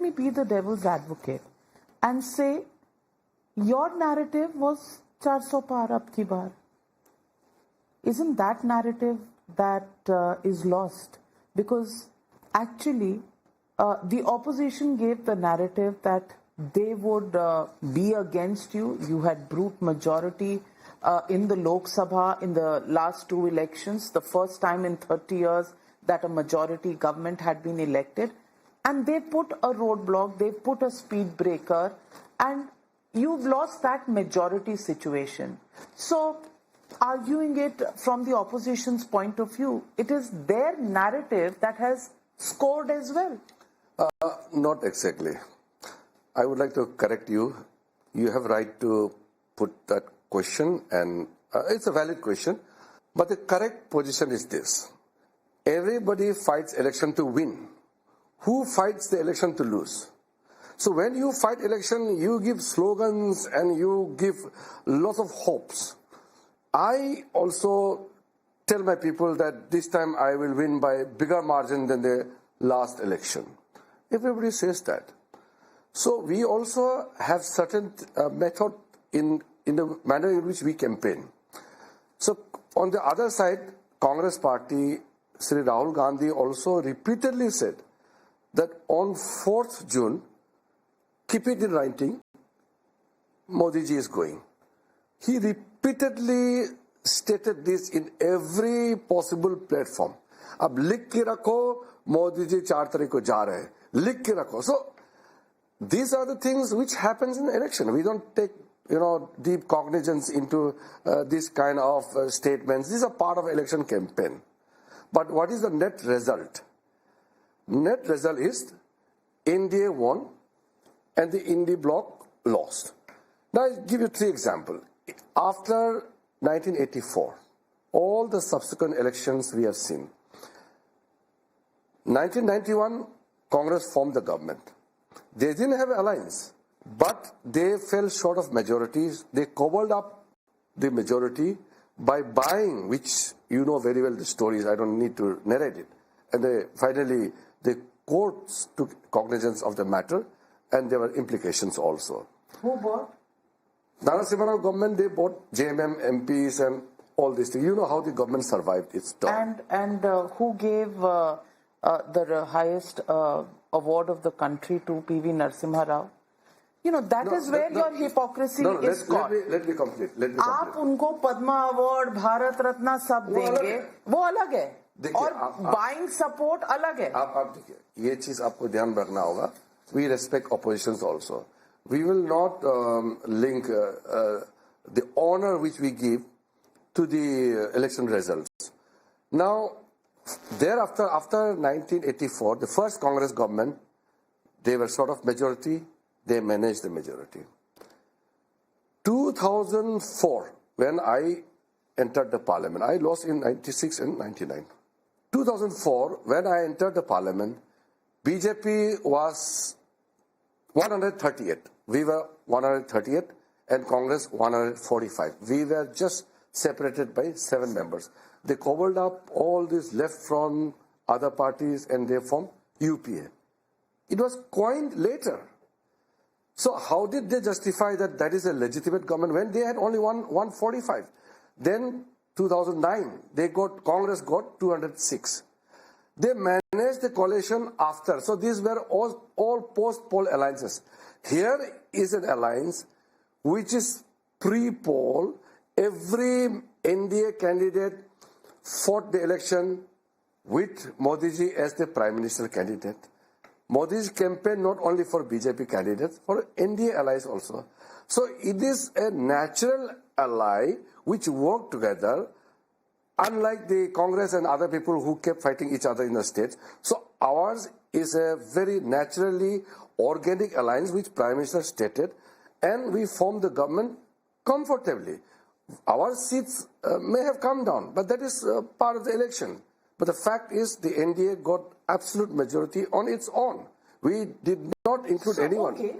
me be the devil's advocate and say, your narrative was 400 par ab ki baar. Isn't that narrative that is lost? Because actually, the opposition gave the narrative that they would be against you. You had brute majority in the Lok Sabha in the last two elections, the first time in 30 years that a majority government had been elected. And they put a roadblock, they put a speed breaker, and you've lost that majority situation. So, arguing it from the opposition's point of view, it is their narrative that has scored as well. Not exactly. I would like to correct you. You have right to put that question, and it's a valid question. But the correct position is this. Everybody fights election to win. Who fights the election to lose? So when you fight election, you give slogans and you give lots of hopes. I also tell my people that this time I will win by bigger margin than the last election. Everybody says that. So we also have certain method in the manner in which we campaign. So on the other side, Congress party, Sri Rahul Gandhi also repeatedly said that on 4th June, keep it in writing, Modi ji is going. He repeatedly stated this in every possible platform. Ab likh ke rakho, Modi ji 4 tarikh ko ja rahe. Likh ke rakho. So these are the things which happens in the election. We don't take, deep cognizance into this kind of statements. These are part of election campaign. But what is the net result? Net result is NDA won and the NDA bloc lost. Now I'll give you 3 examples. After 1984, all the subsequent elections we have seen. 1991, Congress formed the government. They didn't have alliance, but they fell short of majorities. They cobbled up the majority by buying, which you know very well the stories, I don't need to narrate it. And finally, the courts took cognizance of the matter, and there were implications also. Who bought? Narasimha government, they bought JMM MPs and all these things. You know how the government survived its term. And who gave the highest award of the country to PV Narasimha Rao? That is where your hypocrisy is caught. Let me complete. आप उनको Padma award, Bharat Ratna सब देंगे, वो अलग है, और buying support अलग है. आप देखिए, ये चीज आपको ध्यान रखना होगा. We respect oppositions also. We will not link the honor which we give to the election results. Now, thereafter, after 1984, the first Congress government, they were sort of majority. They managed the majority. 2004, when I entered the parliament, I lost in 96 and 99. 2004, when I entered the parliament, BJP was 138. We were 138 and Congress 145. We were just separated by 7 members. They cobbled up all this left from other parties and they formed UPA. It was coined later. So how did they justify that that is a legitimate government when they had only 145? Then 2009, Congress got 206. They managed the coalition after. So these were all post-poll alliances. Here is an alliance which is pre-poll. Every NDA candidate fought the election with Modi ji as the Prime Minister candidate. Modi's campaign not only for BJP candidates, for NDA allies also. So it is a natural ally which work together, unlike the Congress and other people who kept fighting each other in the states. So ours is a very naturally organic alliance which Prime Minister stated, and we formed the government comfortably. Our seats may have come down, but that is part of the election. But the fact is the NDA got absolute majority on its own. We did not include anyone. Okay.